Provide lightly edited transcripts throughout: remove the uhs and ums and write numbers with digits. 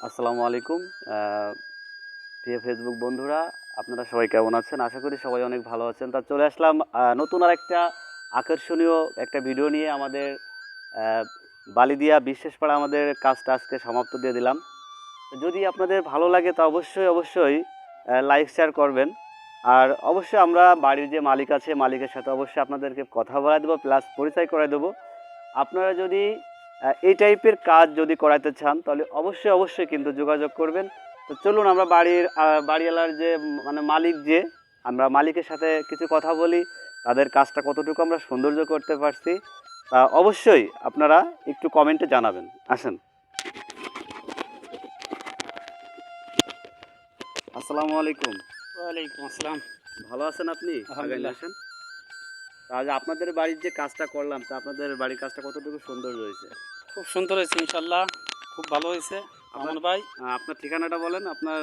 আসসালামু আলাইকুম। প্রিয় ফেসবুক বন্ধুরা, আপনারা সবাই কেমন আছেন? আশা করি সবাই অনেক ভালো আছেন। চলে আসলাম নতুন আরেকটা আকর্ষণীয় একটা ভিডিও নিয়ে। আমাদের আ বালিদিয়া বিশ্বাসপাড়া আমাদের কাজটা আজকে সমাপ্ত দিয়ে দিলাম। তো যদি আপনাদের ভালো লাগে তো অবশ্যই লাইক শেয়ার করবেন। আর অবশ্যই আমরা বাড়ির যে মালিক আছে, মালিকের সাথে অবশ্যই আপনাদেরকে কথা বলায় দেবো, প্লাস পরিচয় করায় দেবো। আপনারা যদি এই টাইপের কাজ যদি করাইতে চান তাহলে অবশ্যই কিন্তু যোগাযোগ করবেন। তো চলুন আমরা বাড়িওয়ালার যে মানে মালিক যে, আমরা মালিকের সাথে কিছু কথা বলি, তাদের কাজটা কতটুকু আমরা সৌন্দর্য করতে পারছি তা অবশ্যই আপনারা একটু কমেন্টে জানাবেন। আসেন। আসসালামু আলাইকুম। ওয়ালাইকুম আসসালাম। ভালো আছেন আপনি? আগামী আলহামদুলিল্লাহ। আসেন। আজ আপনাদের বাড়ির যে কাজটা করলাম তা আপনাদের বাড়ির কাজটা কতটুকু সৌন্দর্য হয়েছে? খুব সুন্দর হয়েছে ইনশাল্লাহ। খুব ভালো হয়েছে। আপনার মামুন ভাই, আপনার ঠিকানাটা বলেন। আপনার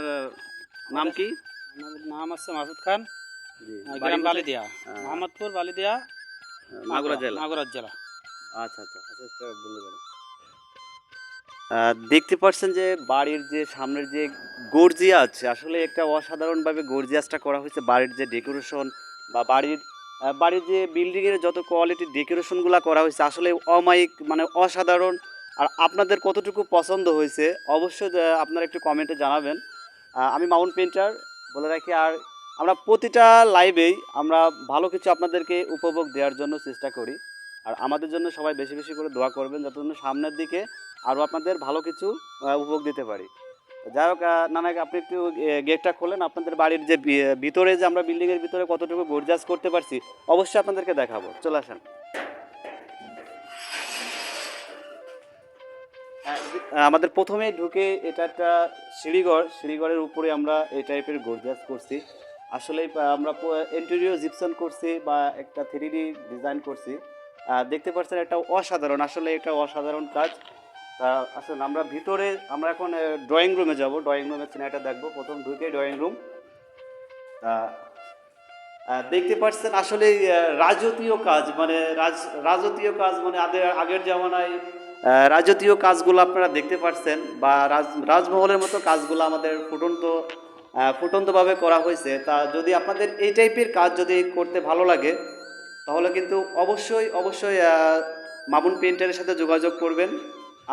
নাম আমাদের কি? আমাদের নাম আছে মাসুদ খান। জি। বাড়ি গ্রাম কোথায়? বালিদিয়া, আ মোহাম্মদপুর বালিদিয়া, মাগুরা মাগুরা জেলা। মাগুরা জেলা। আচ্ছা, এটা বলতে পারেন। দেখতে পাচ্ছেন যে বাড়ির যে সামনের যে গর্জিয়াস, আসলে একটা অসাধারণভাবে গর্জিয়াসটা করা হয়েছে। বাড়ির যে ডেকোরেশন বা বাড়ির যে বিল্ডিং এর যত কোয়ালিটি ডেকোরেশনগুলা করা হয়েছে আসলে অমায়িক, মানে অসাধারণ। আর আপনাদের কতটুকু পছন্দ হয়েছে অবশ্যই আপনারা একটু কমেন্টে জানাবেন। আমি মামুন পেইন্টার বলে রাখি। আর আমরা প্রতিটা লাইভেই আমরা ভালো কিছু আপনাদেরকে উপভোগ দেওয়ার জন্য চেষ্টা করি। আর আমাদের জন্য সবাই বেশি বেশি করে দোয়া করবেন যাতে জন্য সামনের দিকে আরও আপনাদের ভালো কিছু উপভোগ দিতে পারি। যাই হোক, নানা আপনি একটু গেটটা খোলেন। আপনাদের বাড়ির যে ভিতরে যে আমরা বিল্ডিংয়ের ভিতরে কতটুকু গর্জাস করতে পারছি অবশ্যই আপনাদেরকে দেখাবো। চলে আসেন। আমাদের প্রথমে ঢুকে এটা একটা সিঁড়িঘরের উপরে আমরা এই টাইপের গর্জাস করছি। আসলে আমরা ইন্টেরিয়র জিপসাম করছি বা একটা 3D ডিজাইন করছি। দেখতে পাচ্ছেন একটা অসাধারণ, আসলে একটা অসাধারণ কাজ। আসলে আমরা এখন ড্রয়িং রুমে যাব। ড্রয়িং রুমের সিনারিটা দেখবো। প্রথম ঢুকে ড্রয়িং রুম। দেখতে পাচ্ছেন আসলে রাজকীয় কাজ, মানে রাজকীয় কাজ, মানে আগের জামানায় রাজকীয় কাজগুলো আপনারা দেখতে পাচ্ছেন, বা রাজমহলের মতো কাজগুলো আমাদের ফুটন্তভাবে করা হয়েছে। তা যদি আপনাদের এই টাইপের কাজ যদি করতে ভালো লাগে তাহলে কিন্তু অবশ্যই মামুন পেইন্টারের সাথে যোগাযোগ করবেন।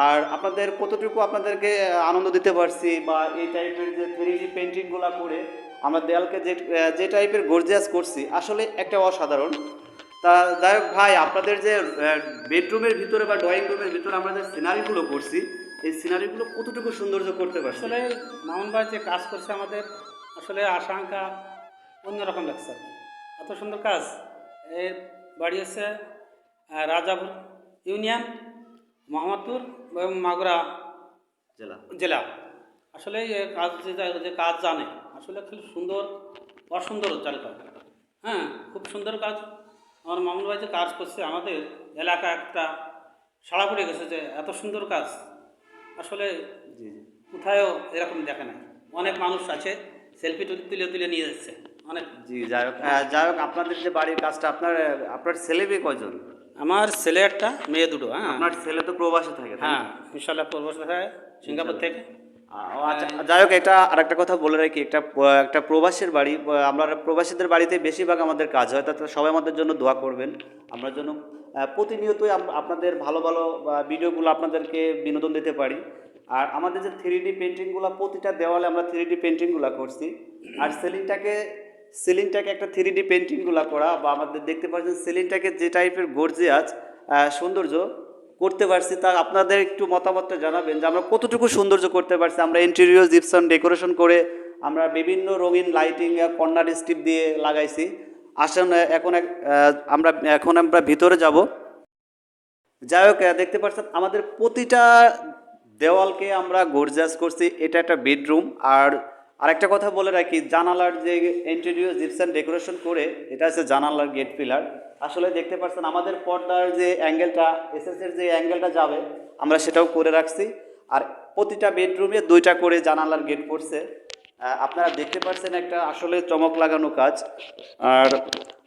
আর আপনাদের কতটুকু আপনাদেরকে আনন্দ দিতে পারছি, বা এই টাইপের যে 3D পেন্টিংগুলো করে আমরা দেয়ালকে যে টাইপের গর্জিয়াস করছি আসলে একটা অসাধারণ। তা যাই হোক ভাই, আপনাদের যে বেডরুমের ভিতরে বা ড্রয়িং রুমের ভিতরে আমরা যে সিনারিগুলো করছি এই সিনারিগুলো কতটুকু সৌন্দর্য করতে পারছি? আসলে মামুন ভাই যে কাজ করছে আমাদের আসলে আশঙ্কা অন্যরকম লাগছে। এত সুন্দর কাজ। এর বাড়ি হচ্ছে রাজাপুর ইউনিয়ন, মোহাম্মদপুর এবং মাগুরা জেলা। জেলা। আসলে কাজ যে কাজ জানে আসলে খুব সুন্দর, অসুন্দর চালিত। হ্যাঁ, খুব সুন্দর কাজ। আমার মামুন ভাই যে কাজ করছে আমাদের এলাকা একটা সাড়া পড়ে গেছে যে এত সুন্দর কাজ আসলে জি জি কোথায়ও এরকম দেখে নাই। অনেক মানুষ আছে সেলফি তুলে তুলে নিয়ে যাচ্ছে অনেক। জি যাই হোক আপনাদের যে বাড়ির কাজটা, আপনার ছেলে মেয়ে কয়জন? আমার ছেলে একটা, মেয়ে দুটো। হ্যাঁ, আপনার ছেলে তো প্রবাসে থাকে, তাই হ্যাঁ, না? ইনশাল্লাহ প্রবাস হয় সিঙ্গাপুর থেকে। আচ্ছা, যাই হোক, এটা আরেকটা কথা বলে রাখি। একটা প্রবাসের বাড়ি, আমরা প্রবাসীদের বাড়িতে বেশিরভাগ আমাদের কাজ হয়। তাতে সবাই আমাদের জন্য দোয়া করবেন। আমরা যেন প্রতিনিয়তই আপনাদের ভালো ভালো ভিডিওগুলো আপনাদেরকে বিনোদন দিতে পারি। আর আমাদের যে 3D পেন্টিংগুলো, প্রতিটা দেওয়ালে আমরা 3D পেন্টিংগুলো করছি। আর সিলিংটাকে একটা 3D পেন্টিংগুলো করা, বা আমাদের দেখতে পাচ্ছেন সিলিংটাকে যে টাইপের গর্জিয়াস সৌন্দর্য করতে পারছি তা আপনাদের একটু মতামতটা জানাবেন যে আমরা কতটুকু সৌন্দর্য করতে পারছি। আমরা ইন্টেরিয়র জিপসাম ডেকোরেশন করে আমরা বিভিন্ন রঙিন লাইটিং কর্নার স্ট্রিপ দিয়ে লাগাইছি। আসেন এখন আমরা ভিতরে যাব। যাই হোক, দেখতে পাচ্ছেন আমাদের প্রতিটা দেওয়ালকে আমরা গর্জাস করছি। এটা একটা বেডরুম। আর আরেকটা কথা বলে রাখি, জানালার যে ইন্টেরিয়র জিপসাম ডেকোরেশন করে এটা হচ্ছে জানালার গেট পিলার। আসলে দেখতে পাচ্ছেন আমাদের পর্দার যে অ্যাঙ্গেলটা, এসএসের যে অ্যাঙ্গেলটা যাবে আমরা সেটাও করে রাখছি। আর প্রতিটা বেডরুমে 2টা করে জানালার গেট পড়ছে। আপনারা দেখতে পাচ্ছেন একটা আসলে চমক লাগানো কাজ। আর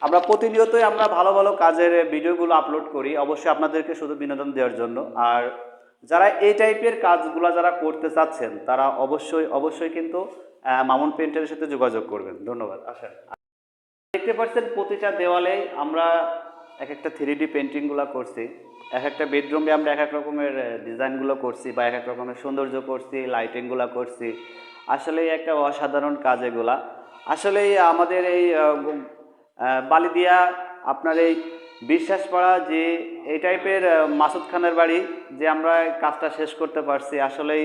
আমরা প্রতিনিয়তই আমরা ভালো ভালো কাজের ভিডিওগুলো আপলোড করি অবশ্যই আপনাদেরকে শুধু বিনোদন দেওয়ার জন্য। আর যারা এই টাইপের কাজগুলো যারা করতে চাচ্ছেন তারা অবশ্যই অবশ্যই কিন্তু মামুন পেন্টারের সাথে যোগাযোগ করবেন। ধন্যবাদ। আসেন, দেখতে পাচ্ছেন প্রতিটা দেওয়ালে আমরা এক একটা 3D পেন্টিংগুলো করছি, এক একটা বেডরুমে আমরা এক এক রকমের ডিজাইনগুলো করছি বা এক এক রকমের সৌন্দর্য করছি, লাইটিংগুলো করছি। আসলেই একটা অসাধারণ কাজ এগুলা। আসলেই আমাদের এই বালিদিয়া আপনার এই বিশ্বাস পাড়া যে এই টাইপের মাসুদ খানের বাড়ি যে আমরা এই কাজটা শেষ করতে পারছি, আসলেই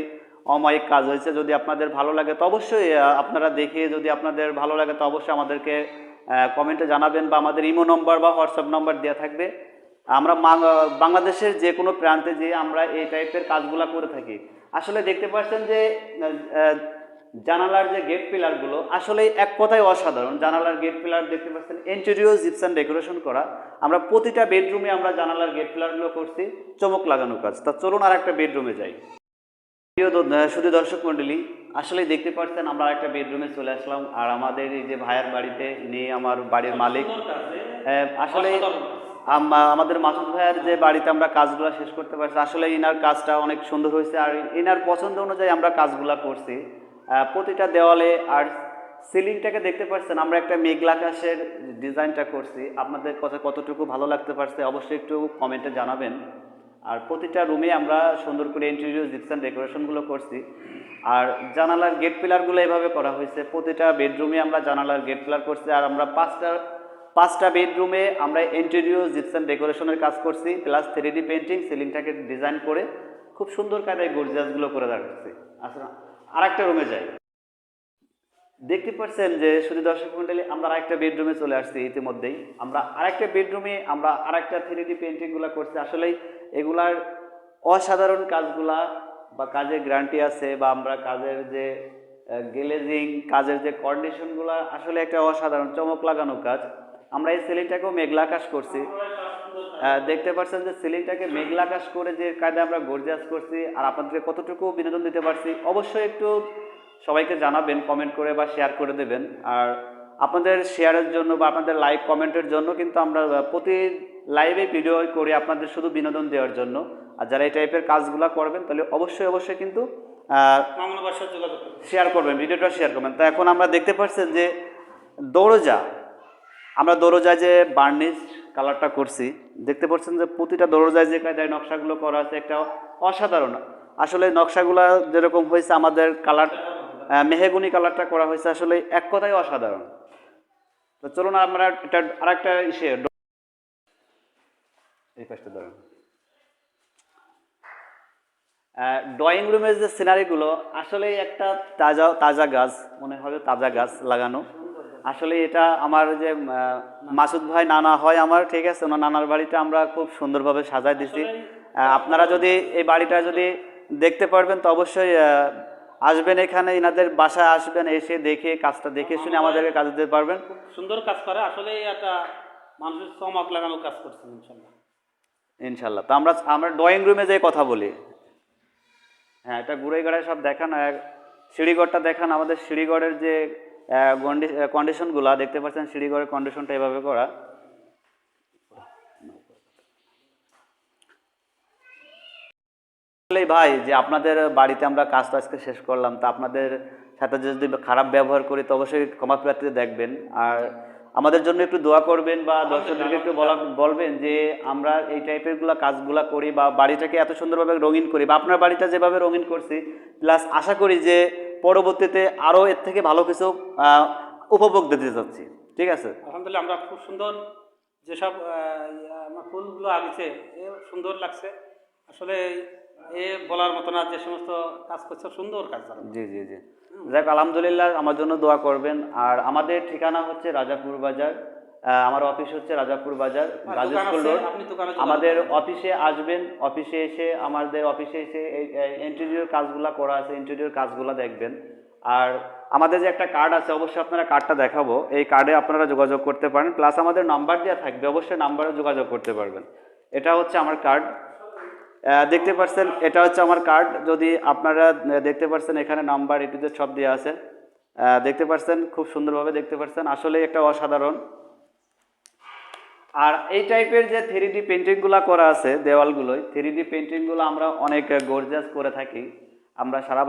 অমায়িক কাজ হয়েছে। যদি আপনাদের ভালো লাগে তো অবশ্যই আপনারা দেখে, যদি আপনাদের ভালো লাগে তো অবশ্যই আমাদেরকে কমেন্টে জানাবেন, বা আমাদের ইমো নম্বর বা হোয়াটসঅ্যাপ নম্বর দেওয়া থাকবে। আমরা বাংলাদেশের যে কোনো প্রান্তে যে আমরা এই টাইপের কাজগুলো করে থাকি। আসলে দেখতে পাচ্ছেন যে আহ, জানালার যে গেট পিলারগুলো আসলে এক কথায় অসাধারণ। জানালার গেট পিলার দেখতে পাচ্ছেন ইন্টেরিয়র জিপসাম ডেকোরেশন করা। আমরা প্রতিটা বেডরুমে আমরা জানালার গেট পিলারগুলো করছি, চমক লাগানো কাজ। তা চলুন আর একটা বেডরুমে যাই। প্রিয় শুধু দর্শক মণ্ডলী, আসলে দেখতে পাচ্ছেন আমরা একটা বেডরুমে চলে আসলাম, আর আমাদের এই যে ভাইয়ার বাড়িতে নিয়ে আমার বাড়ির মালিক আসলে আমাদের মাসুদ ভাইয়ের যে বাড়িতে আমরা কাজগুলো শেষ করতে পারছি, আসলে ইনার কাজটা অনেক সুন্দর হয়েছে, আর ইনার পছন্দ অনুযায়ী আমরা কাজগুলো করছি প্রতিটা দেওয়ালে। আর সিলিংটাকে দেখতে পাচ্ছেন আমরা একটা মেঘলা আকাশের ডিজাইনটা করছি। আপনাদের কাছে কতটুকু ভালো লাগতে পারছে অবশ্যই একটু কমেন্টে জানাবেন। আর প্রতিটা রুমে আমরা সুন্দর করে ইন্টেরিয়র জিপসাম ডেকোরেশনগুলো করছি। আর জানালার গেট পিলারগুলো এভাবে করা হয়েছে, প্রতিটা বেডরুমে আমরা জানালার গেট পিলার করছি। আর আমরা পাঁচটা বেডরুমে আমরা ইন্টেরিয়র জিপসাম ডেকোরেশনের কাজ করছি, প্লাস 3D পেন্টিং, সিলিংটাকে ডিজাইন করে খুব সুন্দর কায়দায় গর্জিয়াসগুলো করে রাখছি। আসলে আর একটা রুমে যাই। দেখতে পাচ্ছেন যে শুধু দর্শক মন্ডলী, আমরা আরেকটা বেডরুমে চলে আসছি ইতিমধ্যেই। আমরা আরেকটা বেডরুমে আমরা আরেকটা 3D পেন্টিংগুলো করছি। আসলেই এগুলার অসাধারণ কাজগুলা বা কাজের গ্যারান্টি আছে, বা আমরা কাজের যে গ্লেজিং, কাজের যে কন্ডিশনগুলা আসলে একটা অসাধারণ চমক লাগানো কাজ। আমরা এই সিলিংটাকেও মেঘলা আকাশ করছি। দেখতে পাচ্ছেন যে সিলিংটাকে মেঘলা আকাশ করে যে কায়দায় আমরা গর্জিয়াস করছি, আর আপনাদেরকে কতটুকু বিনোদন দিতে পারছি অবশ্যই একটু সবাইকে জানাবেন, কমেন্ট করে বা শেয়ার করে দেবেন। আর আপনাদের শেয়ারের জন্য বা আপনাদের লাইক কমেন্টের জন্য কিন্তু আমরা প্রতি লাইভে ভিডিও করি আপনাদের শুধু বিনোদন দেওয়ার জন্য। আর যারা এই টাইপের কাজগুলো করবেন তাহলে অবশ্যই অবশ্যই কিন্তু মামুন ভাইয়ের সাথে যোগাযোগ করবেন, শেয়ার করবেন, ভিডিওটা শেয়ার করবেন। তো এখন আমরা দেখতে পাচ্ছেন যে দরজা, আমরা দরজায় যে বার্নিশ কালারটা করছি, দেখতে পাচ্ছেন যে প্রতিটা দরজায় যে কায়দায় নকশাগুলো করা আছে একটা অসাধারণ। আসলে নকশাগুলো যেরকম হয়েছে, আমাদের কালার মেহগুনি কালারটা করা হয়েছে, আসলে এক কথায় অসাধারণ। তো চলুন আমরা এটা আরেকটা এই পাশটা ধরেন। ড্রয়িং রুমের যে সিনারিগুলো আসলে একটা তাজা তাজা গাছ, মনে হবে তাজা গাছ লাগানো। আসলে এটা আমার যে মাসুদ ভাই নানা হয় আমার, ঠিক আছে, ওনার নানার বাড়িটা আমরা খুব সুন্দরভাবে সাজাই দিছি। আপনারা যদি এই বাড়িটা যদি দেখতে পারবেন তো অবশ্যই আসবেন, এখানে এনাদের বাসায় আসবেন, এসে দেখে কাজটা দেখে শুনে আমাদেরকে কাজ দিতে পারবেন। খুব সুন্দর কাজ করে, আসলে একটা মানুষের চমক লাগানো কাজ করছেন ইনশাল্লাহ। ইনশাল্লাহ। তো আমরা ড্রয়িং রুমে যে কথা বলি, হ্যাঁ, এটা ঘুরে ঘাড়ে সব দেখান। সিঁড়িঘরটা দেখান, আমাদের সিঁড়িঘরের যে কন্ডিশনগুলো দেখতে পাচ্ছেন, সিঁড়িঘরের কন্ডিশনটা এভাবে করা। আসলেই ভাই যে আপনাদের বাড়িতে আমরা কাজটা আজকে শেষ করলাম, তা আপনাদের সাথে যদি খারাপ ব্যবহার করি তো অবশ্যই ক্ষমা প্রার্থী দেখবেন। আর আমাদের জন্য একটু দোয়া করবেন, বা দর্শকদেরকে একটু বলবেন যে আমরা এই টাইপের কাজগুলা করি, বা বাড়িটাকে এত সুন্দরভাবে রঙিন করি, বা আপনার বাড়িটা যেভাবে রঙিন করছি, প্লাস আশা করি যে পরবর্তীতে আরও এর থেকে ভালো কিছু উপভোগ দিতে চাচ্ছি। ঠিক আছে, আলহামদুলিল্লাহ, আমরা খুব সুন্দর যেসব আমার ফুলগুলো আগেছে এ সুন্দর লাগছে। আসলে এ বলার মতো না, যে সমস্ত কাজ করছে সুন্দর কাজ তারা। জি জি জি, যাক আলহামদুলিল্লাহ, আমার জন্য দোয়া করবেন। আর আমাদের ঠিকানা হচ্ছে রাজাপুর বাজার, আমার অফিস হচ্ছে রাজাপুর বাজার, গাজী স্কুল রোড। আমাদের অফিসে আসবেন, অফিসে এসে আমাদের অফিসে এসে ইন্টেরিয়র কাজগুলো করা আছে, ইন্টেরিয়র কাজগুলো দেখবেন। আর আমাদের যে একটা কার্ড আছে, অবশ্যই আপনারা কার্ডটা দেখাবো, এই কার্ডে আপনারা যোগাযোগ করতে পারেন, প্লাস আমাদের নাম্বার দেওয়া থাকবে, অবশ্যই নাম্বারে যোগাযোগ করতে পারবেন। এটা হচ্ছে আমার কার্ড, দেখতে পাচ্ছেন, এটা হচ্ছে আমার কার্ড। যদি আপনারা দেখতে পাচ্ছেন এখানে নাম্বার এটুতে সব দেওয়া আছে, দেখতে পাচ্ছেন খুব সুন্দরভাবে দেখতে পাচ্ছেন, আসলে একটা অসাধারণ। আর এই টাইপের যে 3D পেন্টিংগুলো করা আছে দেওয়ালগুলোয়, 3D পেন্টিংগুলো আমরা অনেক গর্জিয়াস করে থাকি। আমরা সারা